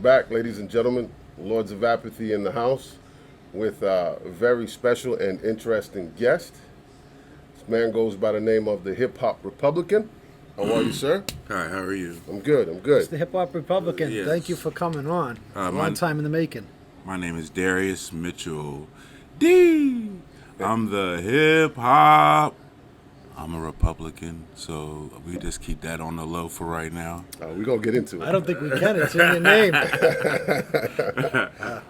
back, ladies and gentlemen. Lords of Apathy in the house with a very special and interesting guest. This man goes by the name of the Hip Hop Republican. How are you, sir? Hi, how are you? I'm good. I'm good. It's the Hip Hop Republican. Yes. Thank you for coming on. my- Long time in the making. My name is Darius Mitchell D. I'm the hip hop. I'm a Republican, so we just keep that on the low for right now. We're going to get into it. I don't think we can. It's in your name.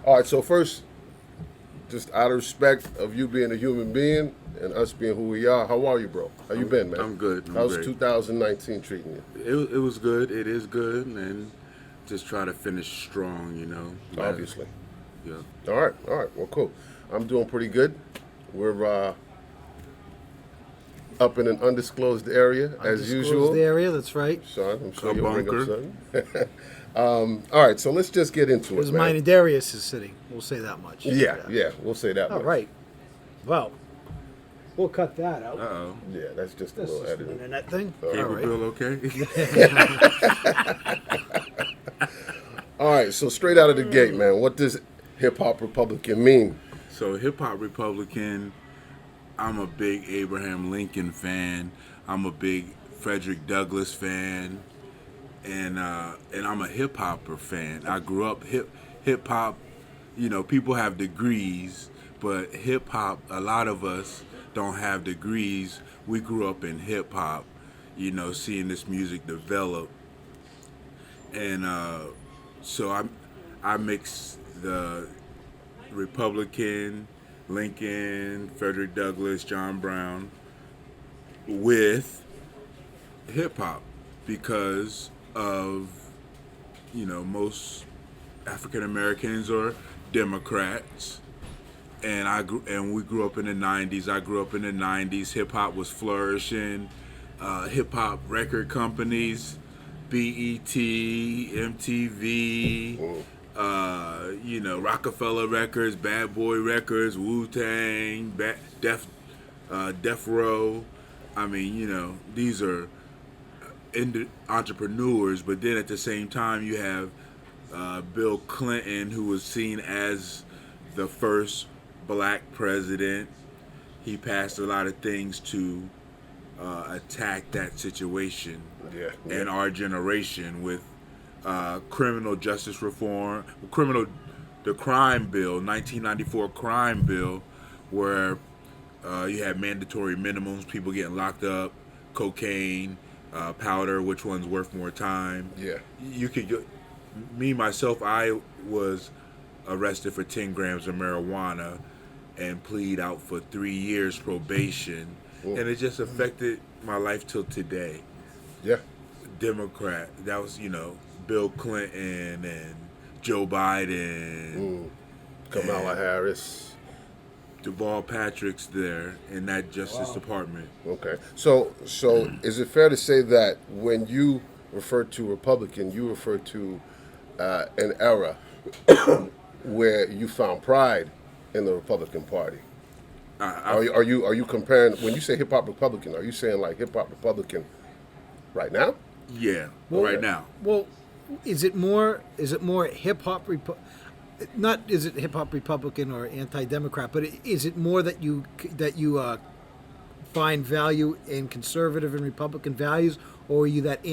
All right, so first, just out of respect of you being a human being and us being who we are, how are you, bro? How you been, man? I'm good. I'm How's great. 2019 treating you? It was good. It is good, and just try to finish strong, you know. Obviously. Yeah. All right. Well, cool. I'm doing pretty good. We're up in an undisclosed area, as usual. The area, that's right. Sean, I'm sure A you'll bring bunker. up something. All right, so let's just get into It was it, man. mine and Darius is sitting. We'll say that much. Yeah, we'll say that All much. right. Well, we'll cut that out. Uh-oh. Yeah, that's just a This little is an editing. internet thing. Cable All right. bill okay? All right, so straight out of the gate, man, what does Hip Hop Republican mean? So Hip Hop Republican, I'm a big Abraham Lincoln fan. I'm a big Frederick Douglass fan, and I'm a hip hopper fan. I grew up hip hop. You know, people have degrees, but hip hop. A lot of us don't have degrees. We grew up in hip hop. You know, seeing this music develop, and so I mix the Republican, Lincoln, Frederick Douglass, John Brown with hip hop because of, you know, most African Americans are Democrats, and we grew up in the 90s. I grew up in the 90s. Hip hop was flourishing. Hip hop record companies, BET, MTV. You know, Rockefeller Records, Bad Boy Records, Wu-Tang, Death Row. I mean, you know, these are entrepreneurs, but then at the same time you have Bill Clinton, who was seen as the first black president. He passed a lot of things to attack that situation Yeah. and our generation with criminal justice reform, the crime bill, 1994 crime bill, where you had mandatory minimums, people getting locked up, cocaine, powder, which one's worth more time. Yeah. You could, myself, I was arrested for 10 grams of marijuana and plead out for 3 years probation, and it just affected my life till today. Yeah. Democrat, that was, you know, Bill Clinton and Joe Biden, Kamala Harris. Deval Patrick's there in that Justice Department. Okay. So is it fair to say that when you refer to Republican, you refer to an era where you found pride in the Republican Party? Are you comparing, when you say hip hop Republican, are you saying like hip hop Republican right now? Yeah, Well, right now. Well, is it more hip hop not is it hip hop Republican or anti-democrat, but is it more that you find value in conservative and Republican values, or are you that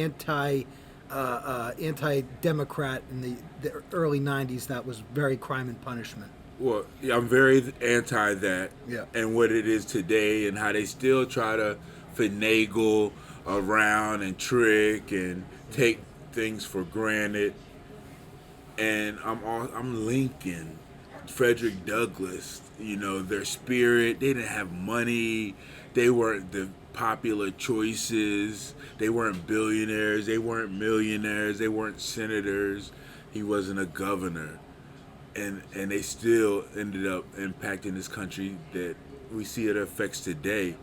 anti-democrat in the early 90s that was very crime and punishment? Well, yeah, I'm very anti that, Yeah. and what it is today, and how they still try to finagle around and trick and take things for granted. And I'm Lincoln, Frederick Douglass. You know, their spirit. They didn't have money. They weren't the popular choices. They weren't billionaires. They weren't millionaires. They weren't senators. He wasn't a governor. And they still ended up impacting this country that we see it affects today.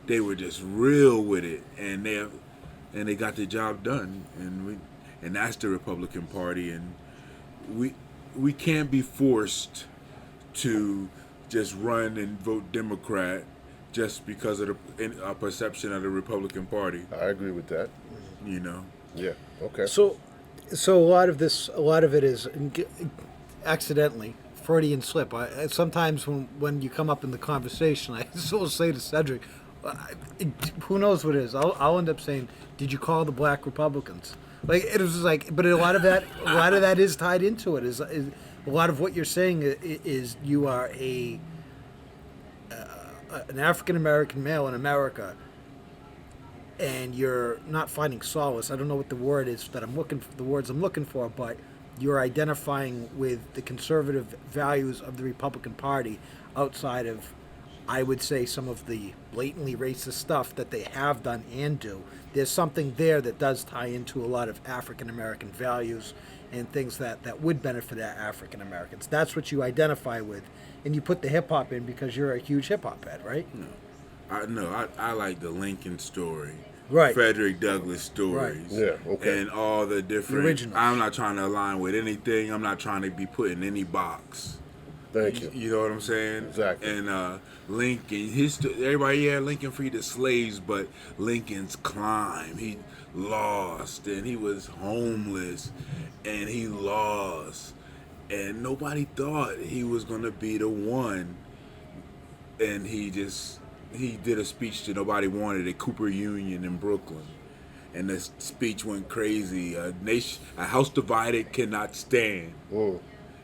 They were just real with it, and they got the job done, and that's the Republican Party, and we can't be forced to just run and vote Democrat just because of a perception of the Republican Party. I agree with that. You know. Yeah. Okay. So, So a lot of it is accidentally Freudian slip. Sometimes when you come up in the conversation, I still say to Cedric, who knows what it is? I'll end up saying, "Did you call the black Republicans?" Like it was just like, but a lot of that is tied into it. Is a lot of what you're saying is you are an African American male in America, and you're not finding solace. I don't know what the word is that I'm looking for, the words I'm looking for, but you're identifying with the conservative values of the Republican Party outside of, I would say, some of the blatantly racist stuff that they have done and do. There's something there that does tie into a lot of African American values and things that would benefit African Americans. That's what you identify with, and you put the hip hop in because you're a huge hip hop head, right? I like the Lincoln story, Right. Frederick Douglass stories, Yeah, okay. and all the different. originals. I'm not trying to align with anything. I'm not trying to be put in any box. Thank you. You know what I'm saying? Exactly. And Lincoln, everybody, yeah, Lincoln freed the slaves, but Lincoln's climb, he lost, and he was homeless, and he lost, and nobody thought he was gonna be the one, and he did a speech that nobody wanted at Cooper Union in Brooklyn. And the speech went crazy. A house divided cannot stand. Mm.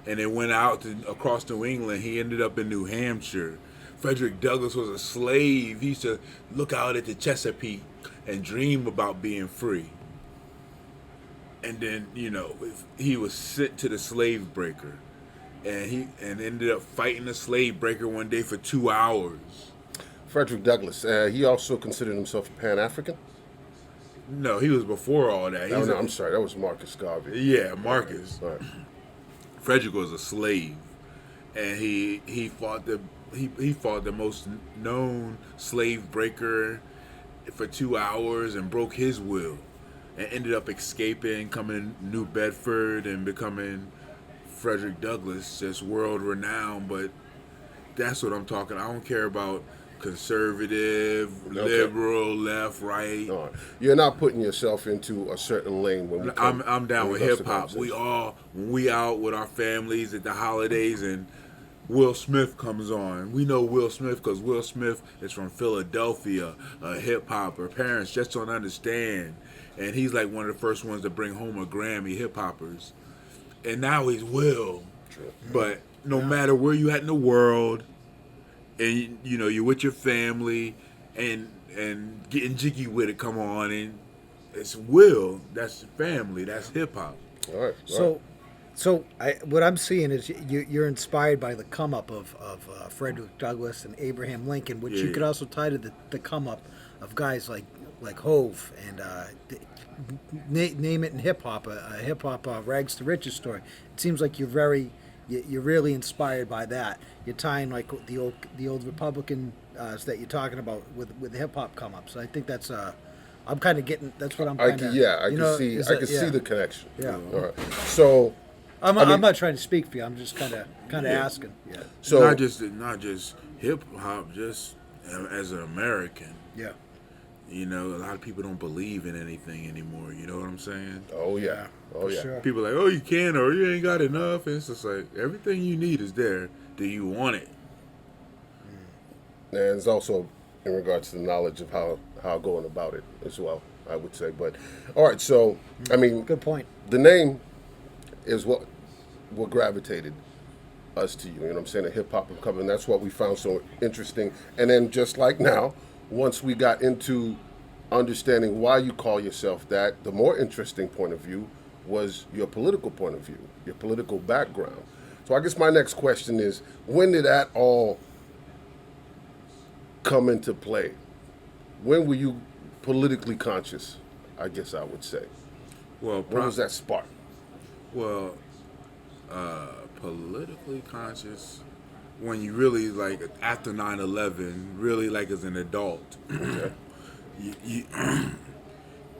And it went out across New England. He ended up in New Hampshire. Frederick Douglass was a slave. He used to look out at the Chesapeake and dream about being free. And then, he was sent to the slave breaker. And he ended up fighting the slave breaker one day for 2 hours. Frederick Douglass, he also considered himself Pan-African? No, he was before all that. No, I'm sorry, that was Marcus Garvey. Yeah, Marcus. All right. Frederick was a slave, and he fought the most known slave breaker for 2 hours and broke his will, and ended up escaping, coming to New Bedford and becoming Frederick Douglass, just world renowned. But that's what I'm talking. I don't care about conservative, liberal, left, right. All right. You're not putting yourself into a certain lane when we come. I'm down when with it comes hip to hop. conversation. When we out with our families at the holidays and Will Smith comes on. We know Will Smith because Will Smith is from Philadelphia, a hip hopper. Parents just don't understand, and he's like one of the first ones to bring home a Grammy, hip hoppers. And now he's Will. True. But no matter where you at in the world, and you're with your family and getting jiggy with it, come on, and it's Will. That's family. That's hip hop. All right. So what I'm seeing is you're inspired by the come up of Frederick Douglass and Abraham Lincoln, which you Yeah. could also tie to the come up of guys like Hove and name it in hip hop, a hip hop rags to riches story. It seems like you're really inspired by that. You're tying like the old Republican that you're talking about with hip hop come up. So I think that's I'm kind of getting. That's what I'm. I Kinda, can, yeah, I you can know, see. is I that- can see the connection. Yeah. All right. So, I'm not trying to speak for you. I'm just kind of asking. Yeah. so not just hip hop, just as an American. Yeah. A lot of people don't believe in anything anymore. You know what I'm saying? Oh yeah. Oh For yeah. sure. People are like, oh, you can, or you ain't got enough. And it's just like everything you need is there. Do you want it? And it's also in regards to the knowledge of how going about it as well, I would say. But all right. So I mean, Good point. the name is what gravitated us to you. You know what I'm saying? The hip hop and cover, and that's what we found so interesting. And then just like now, once we got into understanding why you call yourself that, the more interesting point of view was your political point of view, your political background. So I guess my next question is, when did that all come into play? When were you politically conscious? I guess I would say. Well, When was that spark? Well, politically conscious when you really like after 9/11, really like as an adult. Okay. you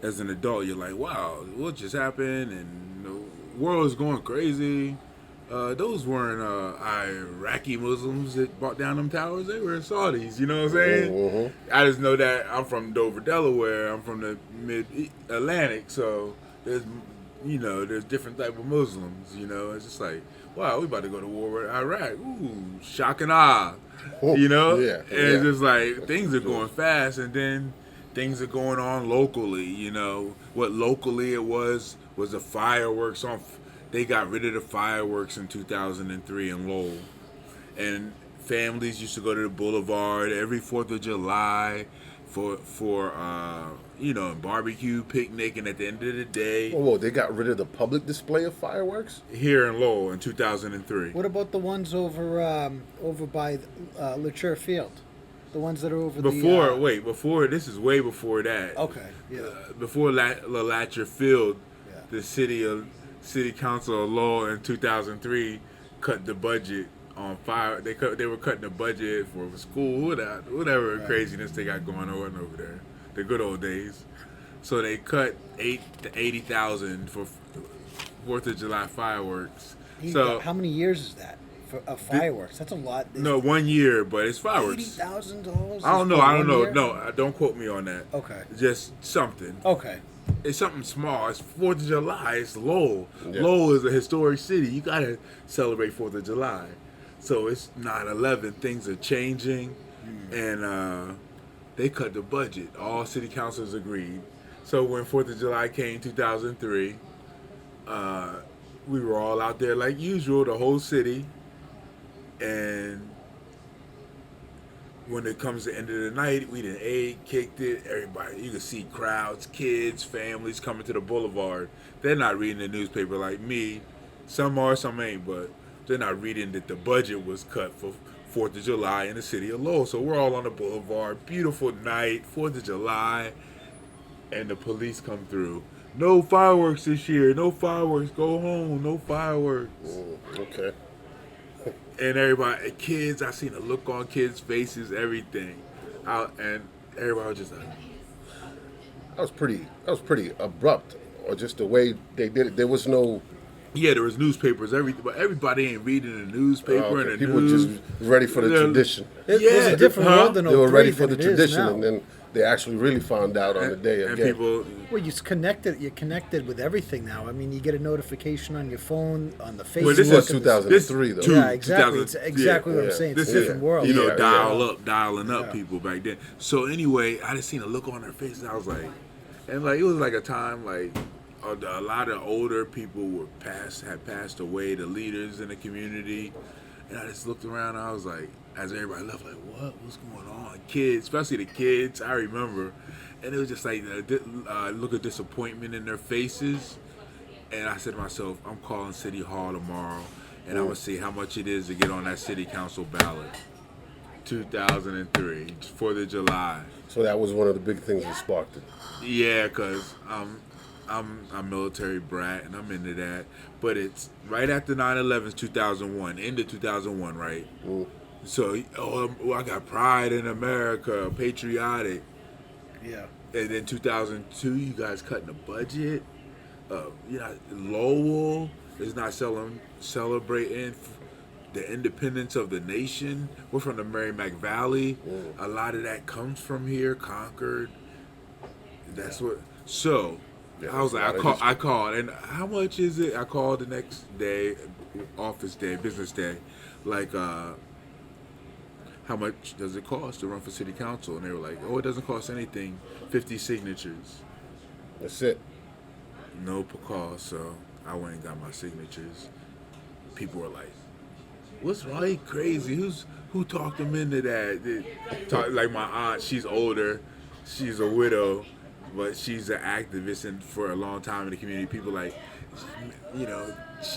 as an adult, you're like, wow, what just happened? And the world is going crazy. Those weren't Iraqi Muslims that brought down them towers. They were Saudis. You know what I'm saying? Mm-hmm. I just know that I'm from Dover, Delaware. I'm from the mid-Atlantic, so there's there's different type of Muslims. It's just like, wow, we about to go to war with Iraq. Ooh, shock and awe. Yeah, And it's yeah. just like things are going fast, and then things are going on locally. What locally it was the fireworks on. They got rid of the fireworks in 2003 in Lowell, and families used to go to the boulevard every 4th of July for barbecue, picnic, and at the end of the day, Whoa, they got rid of the public display of fireworks? here in Lowell in 2003. What about the ones over by Latour Field? The ones that are over Before this is way before that. Okay, yeah. Before Latcher Field, Yeah. the city council of Lowell in 2003 cut the budget on fire. They were cutting the budget for school, whatever Right. craziness they got going on over there. The good old days. So they cut 80,000 for 4th of July fireworks. So How many years is that of fireworks? That's a lot. no, 1 year, but it's fireworks. $80,000. I don't know. No, don't quote me on that. Okay. Just something. Okay. It's something small. It's 4th of July. It's Lowell. Yeah. Lowell is a historic city. You gotta celebrate 4th of July. So it's 9/11. Things are changing, and they cut the budget. All city councils agreed. So when 4th of July came, 2003, we were all out there like usual, the whole city, and when it comes to the end of the night, we done ate, kicked it. Everybody, you can see crowds, kids, families coming to the boulevard. They're not reading the newspaper like me. Some are, some ain't, but they're not reading that the budget was cut for 4th of July in the city of Lowell. So we're all on the boulevard. Beautiful night, 4th of July, and the police come through. No fireworks this year. No fireworks. Go home. No fireworks. Okay. And everybody, kids, I seen the look on kids' faces, everything, and everybody was just like, That was pretty abrupt, or just the way they did it. There was no. yeah, there was newspapers, everything, but everybody ain't reading the newspaper and the People were news. just ready for the Yeah. tradition. It was Yeah, a different huh? world than They were 03 ready for the than it is tradition, now. and then they actually really found out on the day and again. people, Well, you're connected with everything now. I mean, you get a notification on your phone, on the Facebook. Well, this was is 2003 though. Yeah, exactly. It's 2000 exactly what yeah. I'm saying. It's This a is, different world. Yeah. dialing up Yeah. people back then. So anyway, I just seen a look on their faces. I was like, and like it was like a time like a lot of older people had passed away, the leaders in the community, and I just looked around. And I was like, as everybody left, like, what's going on? Kids, especially the kids, I remember, and it was just like a look of disappointment in their faces. And I said to myself, I'm calling City Hall tomorrow, and I'm gonna see how much it is to get on that city council ballot. 2003, 4th of July. So that was one of the big things that sparked it. Yeah, cause I'm a military brat and I'm into that. But it's right after 9/11, 2001, end of 2001, right? So I got pride in America, patriotic. Yeah. And then 2002, you guys cutting the budget. Lowell is not celebrating the independence of the nation. We're from the Merrimack Valley. A lot of that comes from here, Concord. That's what. So Yeah, I was like, a lot of I called, and how much is it? I called the next day, office day, business day, like, how much does it cost to run for city council? And they were like, oh, it doesn't cost anything, 50 signatures. That's it. No cost, so I went and got my signatures. People were like, what's wrong? He crazy. Who talked him into that? Like my aunt, she's older, she's a widow, but she's an activist and for a long time in the community. People like,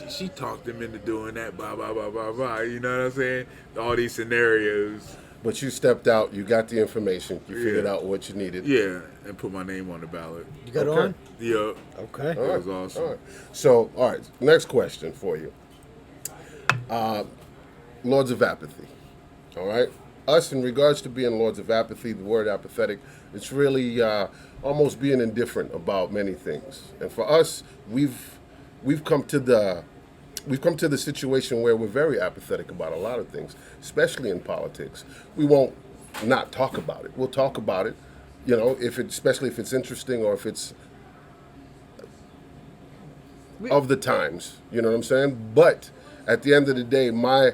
she talked him into doing that, blah, blah, blah, blah, blah. You know what I'm saying? All these scenarios. But you stepped out, you got the information, you figured Yeah. out what you needed. Yeah, and put my name on the ballot. You got Okay. on? Yeah, Okay. All right, was awesome. All right. So, all right, next question for you. Lords of Apathy. All right? Us, in regards to being Lords of Apathy, the word apathetic, it's really almost being indifferent about many things. And for us, we've come to the situation where we're very apathetic about a lot of things, especially in politics. We won't not talk about it. We'll talk about it, especially if it's interesting or if it's of the times. You know what I'm saying? But at the end of the day, my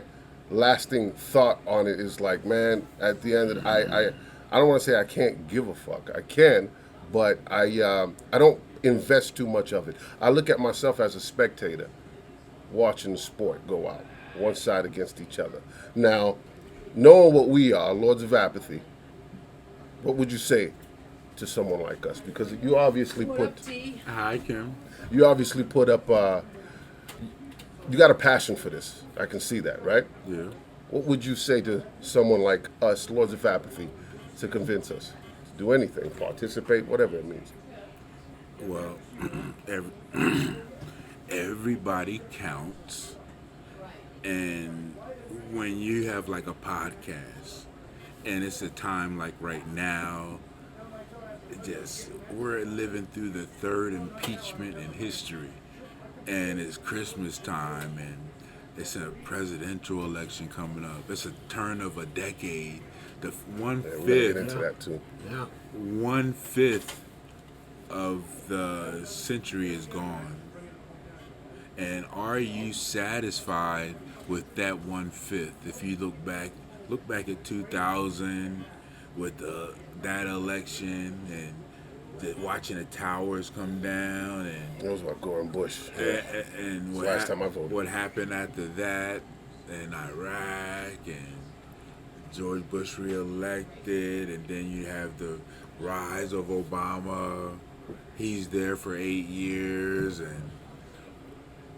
lasting thought on it is like, man, at the end of the, I don't want to say I can't give a fuck. I can, but I don't invest too much of it. I look at myself as a spectator watching the sport go out, one side against each other. Now, knowing what we are, Lords of Apathy, what would you say to someone like us? Because you obviously Hi, Kim. you obviously put up, you got a passion for this. I can see that, right? Yeah. What would you say to someone like us, Lords of Apathy, to convince us to do anything, participate, whatever it means? Well, every, everybody counts, and when you have like a podcast, and it's a time like right now, just we're living through the third impeachment in history, and it's Christmas time, and it's a presidential election coming up. It's a turn of a decade. The one Yeah, we're gonna get fifth, into that too. Yeah. 1/5 of the century is gone. And are you satisfied with that 1/5? If you look back at 2000 with that election and watching the towers come down and It was about Gordon Bush. Yeah. and the last time I voted. what happened after that in Iraq and George Bush reelected, and then you have the rise of Obama. He's there for 8 years, and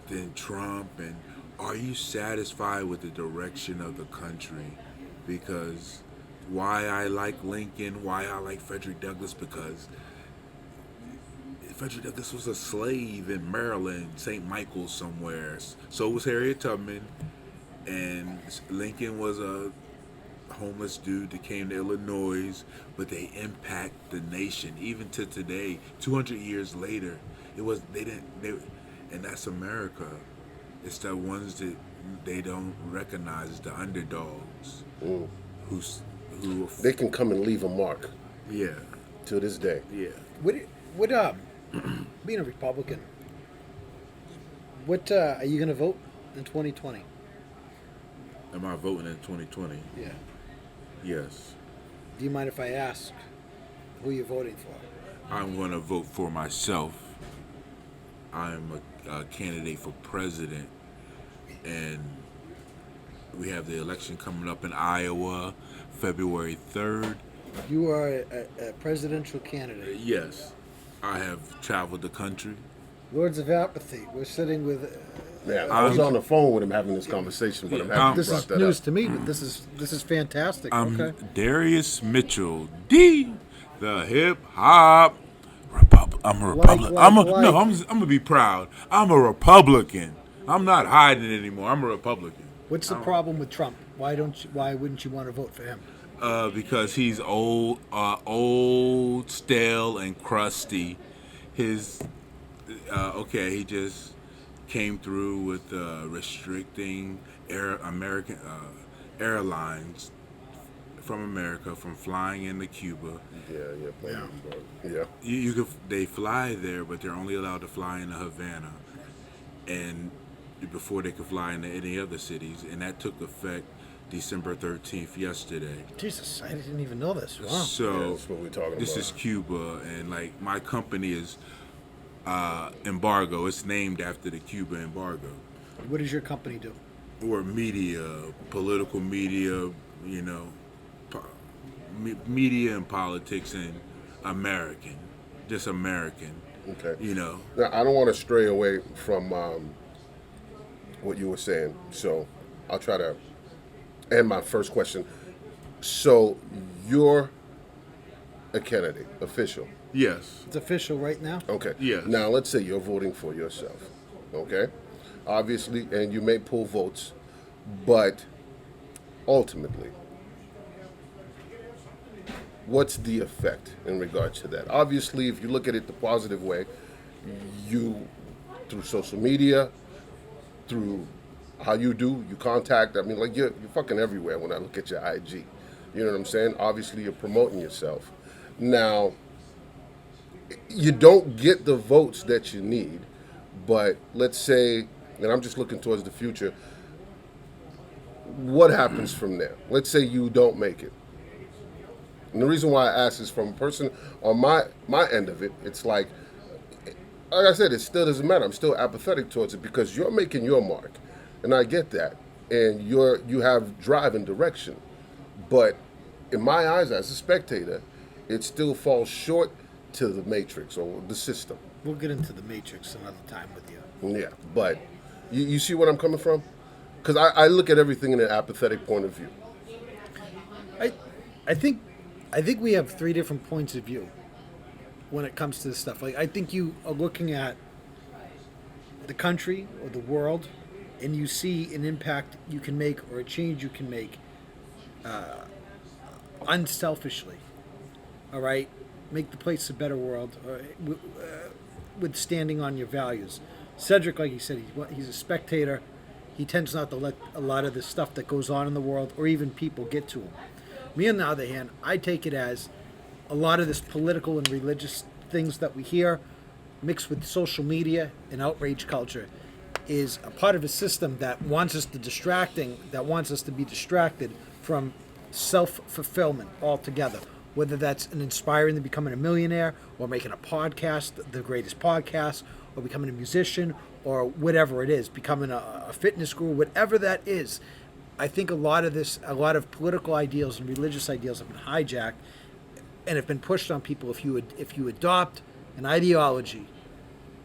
then Trump. And are you satisfied with the direction of the country? Because why I like Lincoln, why I like Frederick Douglass, because Frederick Douglass was a slave in Maryland, St. Michael's somewhere. So was Harriet Tubman, and Lincoln was a homeless dude that came to Illinois, but they impact the nation even to today. 200 years later, it was and that's America. It's the ones that they don't recognize as the underdogs, who They can come and leave a mark yeah to this day. yeah. What being a Republican, what are you going to vote in 2020? Am I voting in 2020? Yeah. Yes. Do you mind if I ask who you're voting for? I'm going to vote for myself. I'm a candidate for president, and we have the election coming up in Iowa, February 3rd. You are a presidential candidate. Yes, I have traveled the country. Lords of Apathy. We're sitting with. Yeah, I was on the phone with him having this conversation, but I'm happy you This brought is that news up. to me, but this is fantastic. I'm Okay. Darius Mitchell, the hip hop. I'm a Republican. like. I'm gonna be proud. I'm a Republican. I'm not hiding it anymore. I'm a Republican. What's the problem with Trump? Why wouldn't you want to vote for him? Because he's old, stale, and crusty. His he just came through with restricting American airlines from America from flying into Cuba. Yeah. They fly there, but they're only allowed to fly into Havana, and before they could fly into any other cities, and that took effect December 13th, yesterday. Jesus, I didn't even know this. Wow. So That's what we're talking this about. is Cuba, and like my company is Embargo. It's named after the Cuba embargo. What does your company do? We're media, political media, media and politics, and American, just American. Okay. Now, I don't want to stray away from what you were saying, so I'll try to end my first question. So you're a candidate, official. yes, It's official right now. Okay. Yes. Now let's say you're voting for yourself. Okay. Obviously, and you may pull votes, but ultimately, what's the effect in regards to that? Obviously, if you look at it the positive way, you, through social media, through how you contact, I mean, like you're fucking everywhere when I look at your IG. You know what I'm saying? Obviously, you're promoting yourself. Now, you don't get the votes that you need, But let's say, and I'm just looking towards the future, what happens from there? Let's say you don't make it. And the reason why I ask is from a person on my end of it, it's like I said, it still doesn't matter. I'm still apathetic towards it because you're making your mark, and I get that, and you have drive and direction, but in my eyes, as a spectator, it still falls short to the matrix or the system. We'll get into the Matrix another time with you. Yeah, but you see what I'm coming from? Because I look at everything in an apathetic point of view. I, I think, we have three different points of view when it comes to this stuff. Like, I think you are looking at the country or the world, and you see an impact you can make or a change you can make unselfishly. All right, make the place a better world, with standing on your values. Cedric, like he said, he's a spectator. He tends not to let a lot of the stuff that goes on in the world or even people get to him. Me, on the other hand, I take it as a lot of this political and religious things that we hear, mixed with social media and outrage culture, is a part of a system that wants us to be distracted from self-fulfillment altogether. Whether that's an inspiring to becoming a millionaire, or making a podcast, the greatest podcast, or becoming a musician, or whatever it is, becoming a fitness guru, whatever that is. I think a lot of political ideals and religious ideals have been hijacked and have been pushed on people. If you adopt an ideology,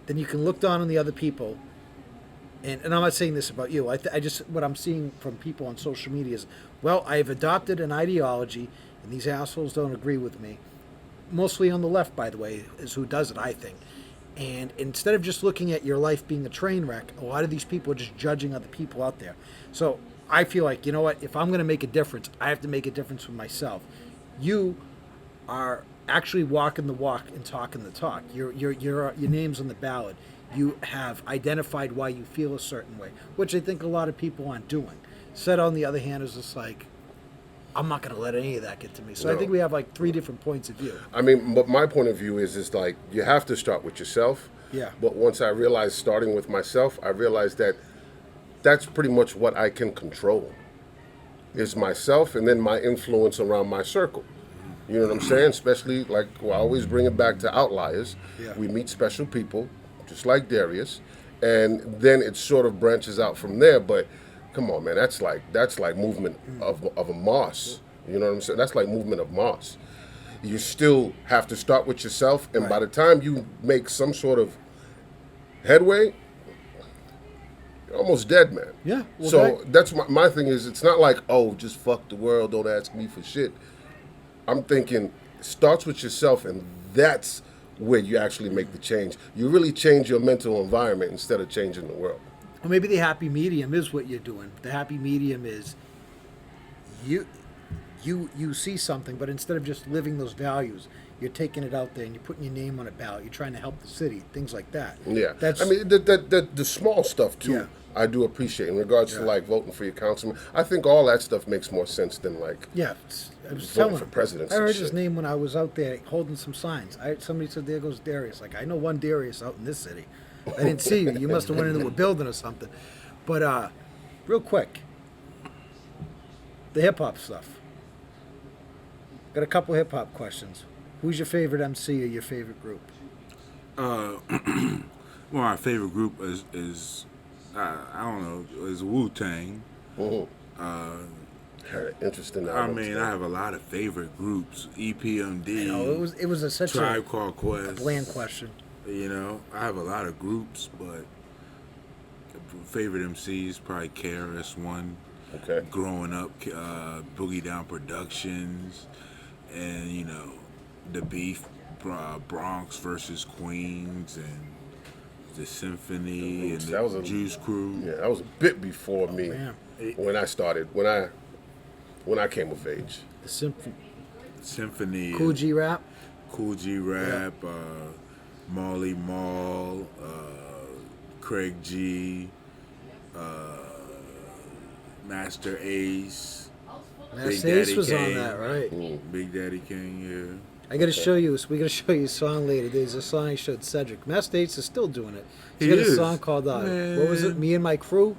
then you can look down on the other people. And I'm not saying this about you. I just, what I'm seeing from people on social media is, well, I've adopted an ideology, and these assholes don't agree with me. Mostly on the left, by the way, is who does it, I think. And instead of just looking at your life being a train wreck, a lot of these people are just judging other people out there. So I feel like, you know what? If I'm going to make a difference, I have to make a difference for myself. You are actually walking the walk and talking the talk. Your name's on the ballot. You have identified why you feel a certain way, which I think a lot of people aren't doing. Sed, on the other hand, is just like, I'm not going to let any of that get to me. So No. I think we have like three different points of view. I mean, but my point of view is like you have to start with yourself. Yeah. But once I realized starting with myself, I realized that that's pretty much what I can control. Is myself and then my influence around my circle. You know what I'm saying? Especially like I always bring it back to outliers. Yeah. We meet special people, just like Darius, and then it sort of branches out from there. But come on, man, that's like movement of a moss. You know what I'm saying? That's like movement of moss. You still have to start with yourself, and by the time you make some sort of headway, you're almost dead, man. Yeah, well, so that's my thing is, it's not like, oh, just fuck the world, don't ask me for shit. I'm thinking starts with yourself, and that's where you actually make the change. You really change your mental environment instead of changing the world. Well, maybe the happy medium is what you're doing. The happy medium is you see something, but instead of just living those values, you're taking it out there and you're putting your name on a ballot. You're trying to help the city, things like that. Yeah, That's, I mean the small stuff too. Yeah. I do appreciate in regards to like voting for your councilman. I think all that stuff makes more sense than like yeah. I was voting telling for him. presidents I and heard his shit. name when I was out there holding some signs. Somebody said, "There goes Darius." Like, I know one Darius out in this city. I didn't see you. You must have went into a building or something. But real quick, the hip hop stuff. Got a couple hip hop questions. Who's your favorite MC or your favorite group? Well, my favorite group is I don't know, is Wu-Tang. Interesting. I mean, I have a lot of favorite groups. EPMD. You know, it was such Tribe a Called Quest. bland question. You know, I have a lot of groups, but favorite MCs probably KRS-One. Okay. Growing up, Boogie Down Productions, and you know, the beef, Bronx versus Queens, and the Symphony, and That was the a- Juice Crew. Yeah, that was a bit before me man. when I started when I came of age. The symphony. Symphony, Cool G rap. Cool G Rap, Marley Marl, Craig G, Master Ace, Master Daddy Ace was on Kane. that, right? Big Daddy King, I gotta show you. We gotta show you a song later. There's a song I showed Cedric. Mass States is still doing it. He's He got a is. song called what was it? Man. Me and my crew.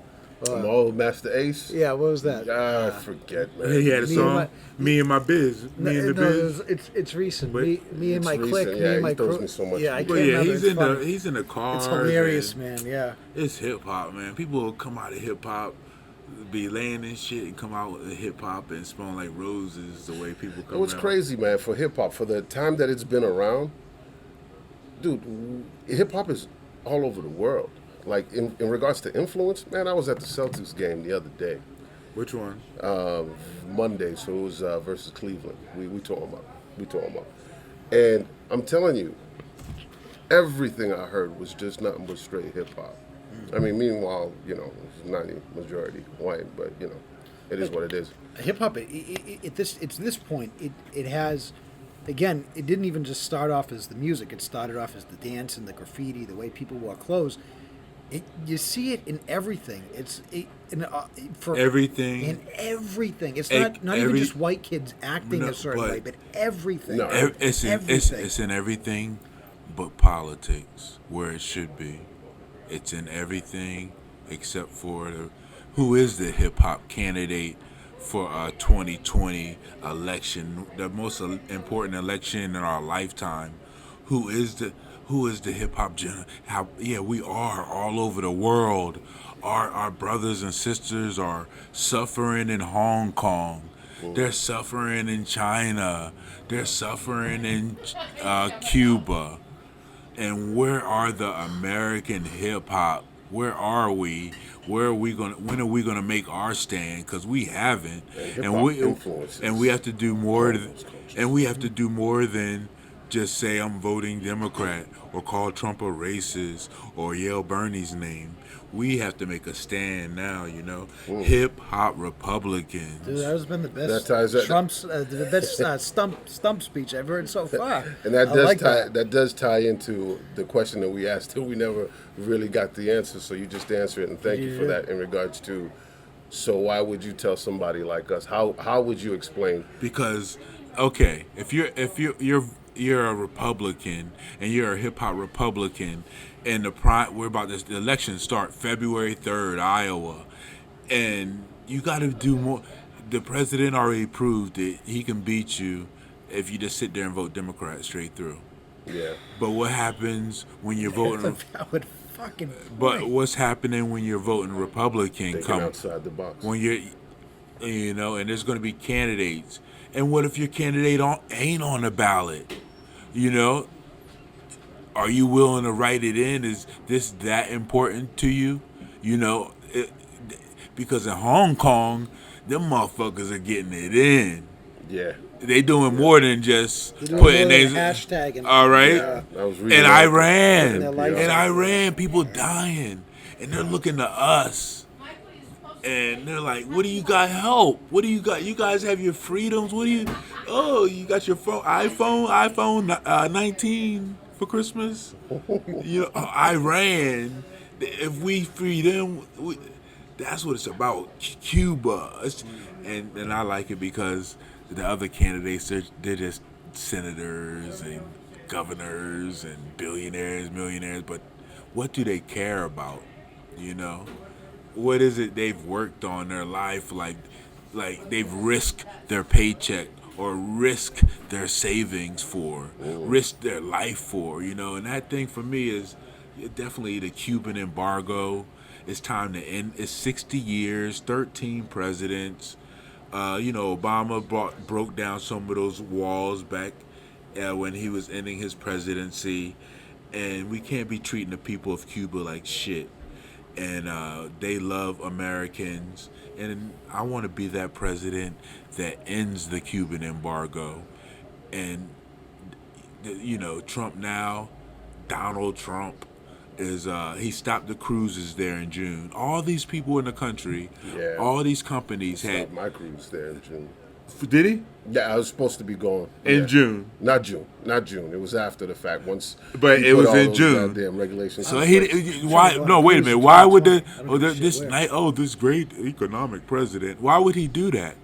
I'm all Master Ace. Yeah, what was that? I forget, man. He had a Me and song, my- Me and My Biz. Me and the Biz. It's recent. But Me and it's my recent, clique. yeah, Me and he my throws crew. me so much Yeah, I heat. can't But yeah, remember. he's It's in funny. he's in the car. It's hilarious, man. Yeah. It's hip hop, man. People will come out of hip hop, be laying in shit, and come out with hip hop and smell like roses. The way people come. What's out. crazy, man, for hip hop, for the time that it's been around, dude, hip hop is all over the world. Like in regards to influence, man, I was at the Celtics game the other day, Which one? Monday, so it was versus Cleveland. We tore them up. We tore them up, and I'm telling you, everything I heard was just nothing but straight hip hop. I mean, meanwhile, it's 90 majority white, but it is what it is. Hip hop at this point it has, again, it didn't even just start off as the music. It started off as the dance and the graffiti, the way people wore clothes. You see it in everything. For Everything. in everything. It's Ev- not even every- just white kids acting No, a certain but- way, but everything. No. It's in everything but politics, where it should be. It's in everything except for who is the hip hop candidate for a 2020 election, the most important election in our lifetime. Who is the hip hop we are all over the world. Our brothers and sisters are suffering in Hong Kong. They're suffering in China. They're suffering in Cuba. And where are the American hip hop? Where are we? Where are we going? When are we going to make our stand? Because we haven't, hip-hop influences and we have to do more. all those cultures. And we have to do more than just say I'm voting Democrat or call Trump a racist or yell Bernie's name. We have to make a stand now. Hip hop Republicans. Dude, that has been the best That ties that- Trump's the best stump speech I've heard so far. And that I does like tie that does tie into the question that we asked that we never really got the answer. So you just answer it, and thank you for Yeah. that. In regards to, so why would you tell somebody like us? How would you explain? Because okay, if you're a Republican and you're a hip hop Republican, and the election start February 3rd, Iowa, and you got to do more. The president already proved that he can beat you if you just sit there and vote Democrat straight through. Yeah, But what happens when you're voting? that would fucking. But what's happening when you're voting Republican? thinking outside the box. When and there's going to be candidates. And what if your candidate ain't on the ballot? Are you willing to write it in? Is this that important to you? Because in Hong Kong, them motherfuckers are getting it in. Yeah, They doing more than just They're doing putting more their than hashtagging. All right. Yeah. I was reading In that. Iran, Their life- in Iran, people dying, and they're looking to us, and they're like, "What do you got? Help? What do you got? You guys have your freedoms. What do you? Oh, you got your iPhone 19 for Christmas. Iran. If we free them, that's what it's about. Cuba, and I like it because the other candidates they're just senators and governors and billionaires, millionaires, but what do they care about? What is it they've worked on their life, like they've risked their paycheck or risked their savings for, risked their life for, and that thing for me is definitely the Cuban embargo. It's time to end. It's 60 years, 13 presidents. Obama broke down some of those walls back when he was ending his presidency, and we can't be treating the people of Cuba like shit. And they love Americans, and I want to be that president that ends the Cuban embargo. And Trump now, Donald Trump is he stopped the cruises there in June. All these people in the country, Yeah. all these companies Stopped had. my cruise there in June. Did he? Yeah, I was supposed to be going In yeah. June. Not June. It was after the fact. Once, But he it put was all in those June. Goddamn regulations. So in he place. why? No, wait a minute. Why would this where. night? Oh, this great economic president. Why would he do that?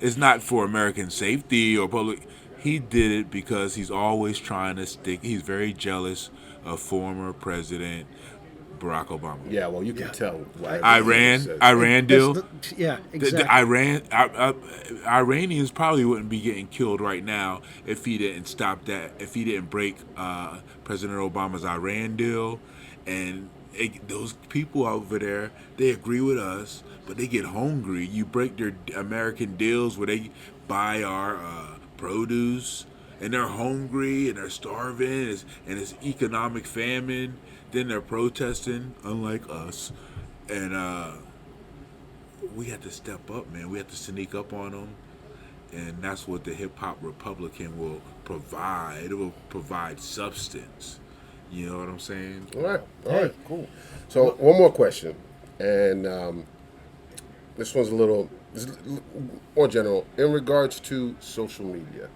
It's not for American safety or public. He did it because he's always trying to stick. He's very jealous of former President Barack Obama. Yeah, well, you can tell why. Iran deal. Yeah, The exactly. Iranians probably wouldn't be getting killed right now if he didn't stop that. If he didn't break President Obama's Iran deal, and those people over there, they agree with us, but they get hungry. You break their American deals where they buy our produce, and they're hungry and they're starving, and it's economic famine. Then they're protesting, unlike us, and we have to step up, man. We have to sneak up on them, and that's what the hip hop Republican will provide. It will provide substance. You know what I'm saying? All right, cool. So one more question, and this one's this is more general in regards to social media.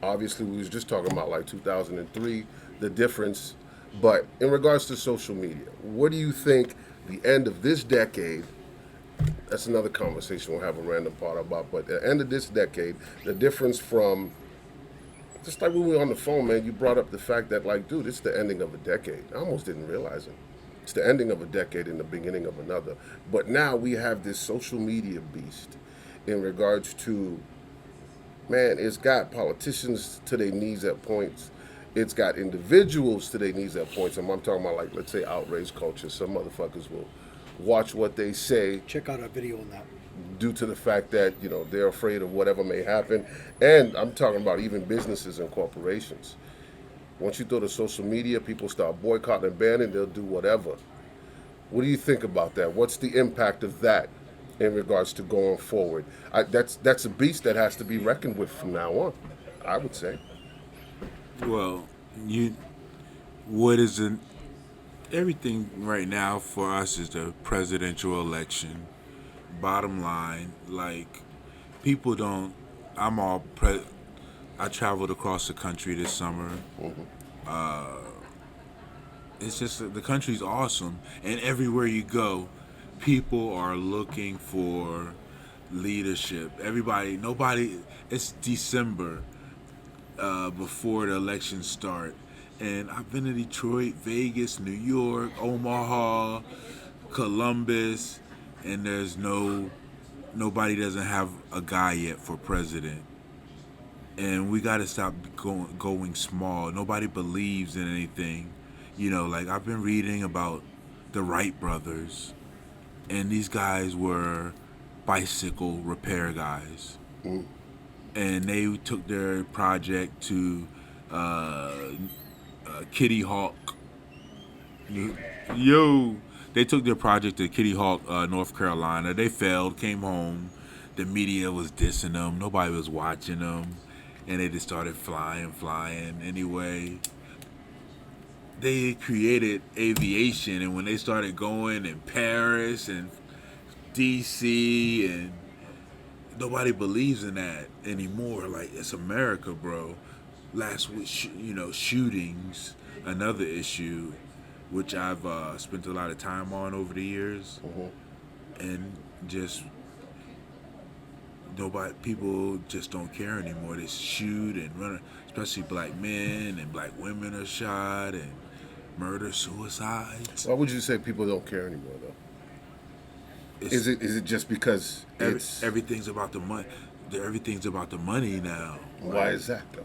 Obviously, we was just talking about like 2003, the difference, but in regards to social media, what do you think the end of this decade? That's another conversation we'll have a random part about. But at the end of this decade, the difference from just like when we were on the phone, man, you brought up the fact that, like, dude, it's the ending of a decade. I almost didn't realize it. It's the ending of a decade and the beginning of another. But now we have this social media beast in regards to, man, it's got politicians to their knees at points. It's got individuals to their knees at points. And I'm talking about, like, let's say outrage culture. Some motherfuckers will watch what they say Check out our video on that. due to the fact that they're afraid of whatever may happen. And I'm talking about even businesses and corporations. Once you throw to social media, people start boycotting and banning. They'll do whatever. What do you think about that? What's the impact of that in regards to going forward? That's a beast that has to be reckoned with from now on, I would say. Well, what is it? Everything right now for us is the presidential election. Bottom line, like, people don't. I traveled across the country this summer. It's just the country's awesome, and everywhere you go, people are looking for leadership. Nobody. It's December before the elections start, and I've been to Detroit, Vegas, New York, Omaha, Columbus, and nobody doesn't have a guy yet for president. And we got to stop going small. Nobody believes in anything. Like, I've been reading about the Wright brothers, and these guys were bicycle repair guys. And they took their project to Kitty Hawk. They took their project to Kitty Hawk, North Carolina. They failed, came home. The media was dissing them. Nobody was watching them. And they just started flying. Anyway, they created aviation. And when they started going in Paris and D.C. and nobody believes in that anymore. Like, it's America, bro. Last week, shootings, another issue, which I've spent a lot of time on over the years, and just people just don't care anymore. They shoot and run, especially black men and black women are shot and murder, suicides. Why would you say people don't care anymore, though? Is it just because everything's about the money? Everything's about the money now. Why is that, though?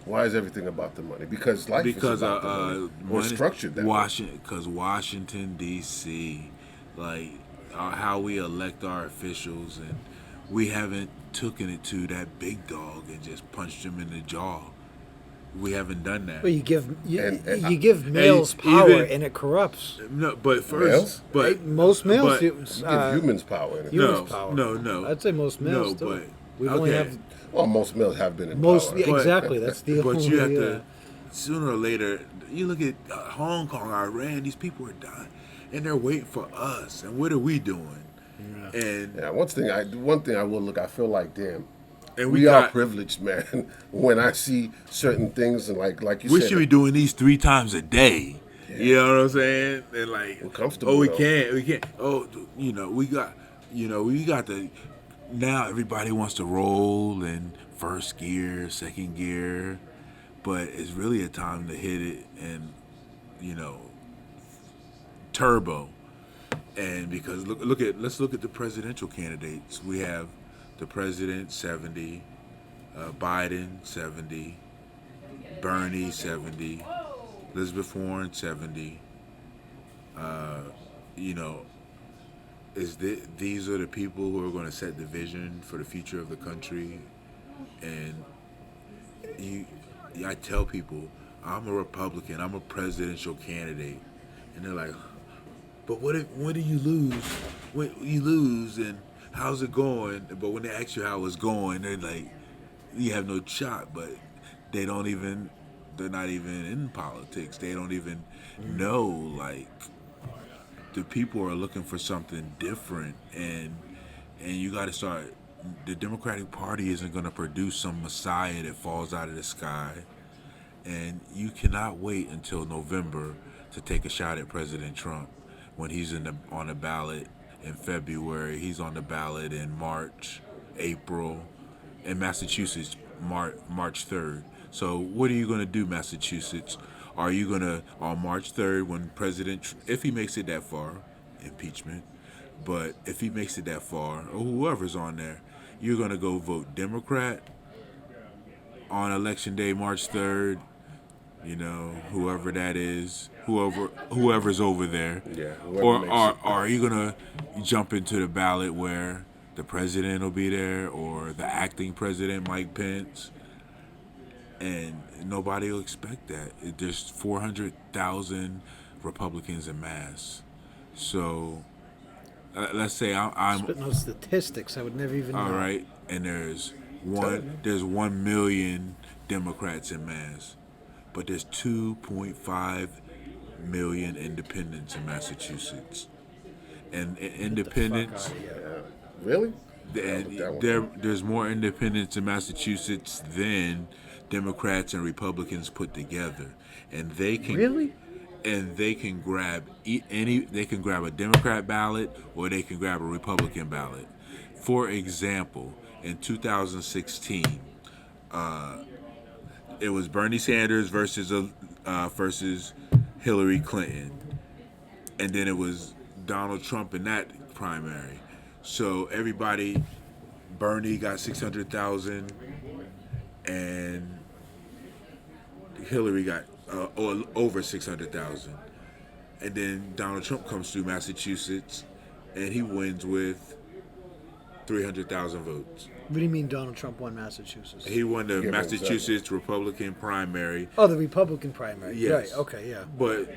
Why is everything about the money? Because life is about the money. Or structured that way. Because Washington, D.C., like, how we elect our officials, and we haven't taken it to that big dog and just punched him in the jaw. We haven't done that. Well, you give males power, and it corrupts. No, but first, males? but most males give humans power. No. I'd say most males. No, do. but We've only have well, most males have been in most. power. Yeah, exactly. That's the. But only, you have to sooner or later. You look at Hong Kong, Iran. These people are dying, and they're waiting for us. And what are we doing? Yeah. And one thing I will look. I feel like, damn. And we are privileged, man. When I see certain things, and like you said, we should be doing these 3 times a day. Yeah. You know what I'm saying? And like, we're comfortable. Oh, we can't. Oh, we got the. Now everybody wants to roll and first gear, second gear, but it's really a time to hit it and, you know, turbo. And because let's look at the presidential candidates. We have the president 70, Biden 70, Bernie 70, Elizabeth Warren 70. You know, these are the people who are going to set the vision for the future of the country. And you, I tell people, I'm a Republican, I'm a presidential candidate, and they're like, but when do you lose? When you lose, and how's it going? But when they ask you how it's going, they're like, you have no shot. But they're not even in politics. They don't even know, like, the people are looking for something different, and you got to start. The Democratic Party isn't going to produce some messiah that falls out of the sky, and you cannot wait until November to take a shot at President Trump when he's on the ballot in February. He's on the ballot in March, April, in Massachusetts, March 3rd. So what are you going to do, Massachusetts? Are you going to, on March 3rd, when if he makes it that far, impeachment, but if he makes it that far, or whoever's on there, you're going to go vote Democrat on Election Day, March 3rd, you know, whoever that is, whoever's over there. Yeah. Or are you going to jump into the ballot where the president will be there or the acting president, Mike Pence? And nobody will expect that. There's 400,000 Republicans in mass. So let's say I'm Spitting those statistics, I would never even know. all right, and there's 1 million Democrats in mass, but there's 2.5 million independents in Massachusetts, and independents. Really? And there's more independents in Massachusetts than Democrats and Republicans put together, and they can Really? and they can grab they can grab a Democrat ballot or they can grab a Republican ballot. For example, in 2016, it was Bernie Sanders versus Hillary Clinton, and then it was Donald Trump in that primary. So Bernie got 600,000, and Hillary got over 600,000. And then Donald Trump comes through Massachusetts, and he wins with 300,000 votes. What do you mean Donald Trump won Massachusetts? He won the Massachusetts Republican primary. Oh, the Republican primary. Yes. Right. Okay. Yeah. But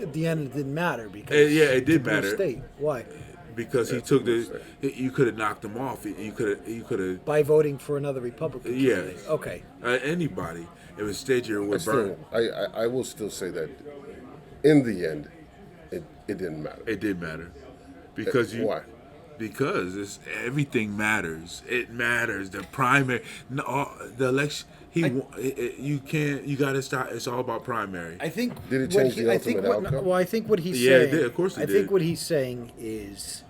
at the end, it didn't matter because it did it's a blue matter. State. Why? Because he took you could have knocked him off. You could have By voting for another Republican. Yes. Candidate. Okay. Anybody. It was stage here with Bernie. I will still say that in the end, it didn't matter. It did matter because Why? Because everything matters. It matters. The primary, the election. You can't. You got to stop. It's all about primary. I think. Did it change the ultimate outcome? Well, I think what he's Yeah, it saying. did. Of course it I did. think what he's saying is,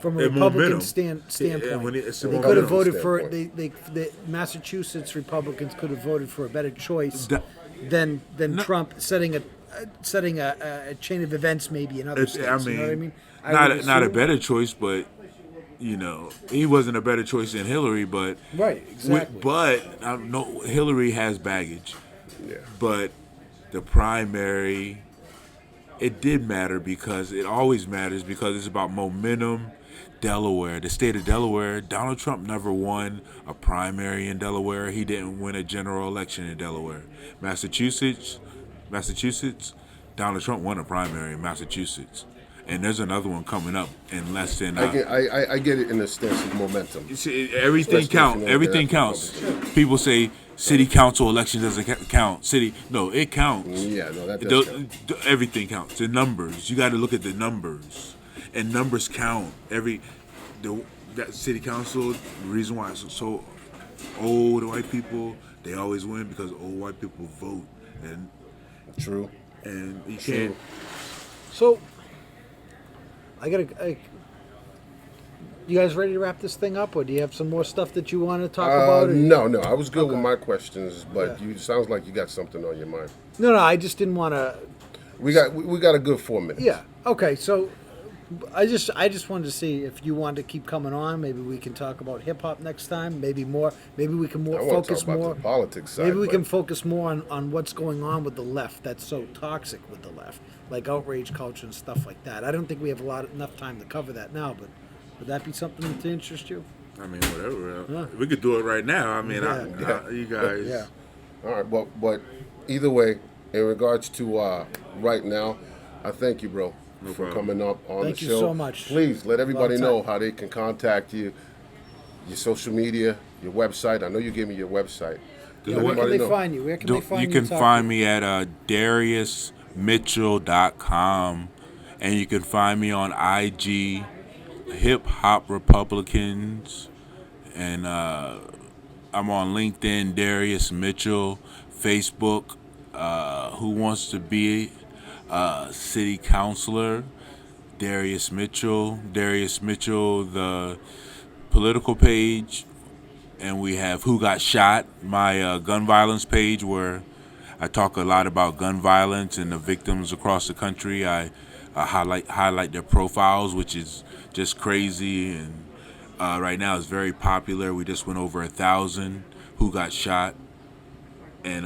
from a The Republican momentum. standpoint, It's the they could have momentum voted for standpoint. the Massachusetts Republicans could have voted for a better choice Da- than Trump setting a chain of events maybe in other states. I mean, you know what I mean? not a better choice, but you know, he wasn't a better choice than Hillary. But Right, exactly. No, Hillary has baggage. Yeah. But the primary, it did matter because it always matters because it's about momentum. Delaware, the state of Delaware, Donald Trump never won a primary in Delaware. He didn't win a general election in Delaware. Massachusetts, Donald Trump won a primary in Massachusetts. And there's another one coming up in less than. I get it in the sense of momentum. You see, everything Especially counts. if you Everything want counts. that People say city council election doesn't count. No, it counts. Yeah, no, that does count. Everything counts. The numbers. You got to look at the numbers, and numbers count. That city council. The reason why it's so old white people, they always win because old white people vote, and True. you True. can't. So, You guys ready to wrap this thing up, or do you have some more stuff that you want to talk about? Or No, I was good with Okay. my questions, but Yeah. you sounds like you got something on your mind. No, I just didn't want to. We got a good 4 minutes. Yeah. Okay. So, I just wanted to see if you wanted to keep coming on. Maybe we can talk about hip hop next time. Maybe more. Maybe we can I want to focus talk about more. the politics side. Maybe we but can focus more on what's going on with the left. That's so toxic with the left, like outrage culture and stuff like that. I don't think we have enough time to cover that now. But would that be something to interest you? I mean, whatever. Huh. We could do it right now. I mean, Yeah. you guys. Yeah. All right, but either way, in regards to right now, I thank you, bro, No for problem. coming up on Thank the you show. so much. Please let everybody Long know time. how they can contact you, your social media, your website. I know you gave me your website. Yeah, Let where can everybody they know. find you? Where can they find You you? can and talk find to me at DariusMitchell.com, and you can find me on IG, Hip Hop Republicans, and I'm on LinkedIn, Darius Mitchell, Facebook, Who Wants to Be City Councilor, Darius Mitchell, the political page, and we have Who Got Shot, my gun violence page, where I talk a lot about gun violence and the victims across the country. I highlight their profiles, which is just crazy, and right now it's very popular. We just went over 1,000 who got shot, and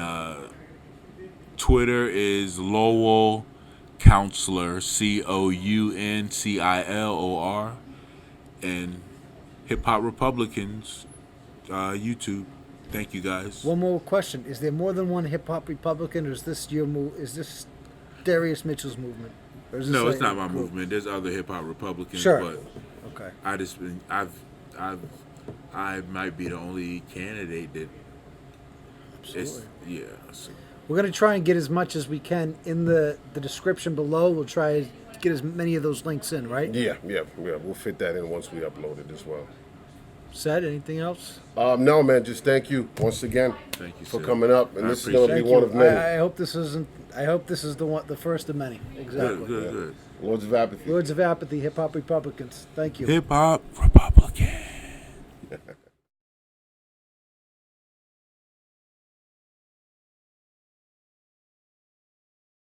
Twitter is Lowell Counselor, COUNCILOR, and Hip Hop Republicans, YouTube. Thank you guys. One more question: is there more than one hip hop Republican, or is this your Is this Darius Mitchell's movement? Or is this No, it's a not my group? movement. There's other hip hop Republicans, Sure. but Okay. I might be the only candidate that. It's, Absolutely. yeah. So, We're going to try and get as much as we can in the description below. We'll try to get as many of those links in, right? Yeah. We'll fit that in once we upload it as well. Said anything else? No, man. Just thank you once again Thank you, for sir. coming up, and I this is going to be Thank one you. of many. I hope this isn't. I hope this is the first of many. Exactly. good. Lords of Apathy. Lords of Apathy, Hip Hop Republicans. Thank you. Hip Hop Republican.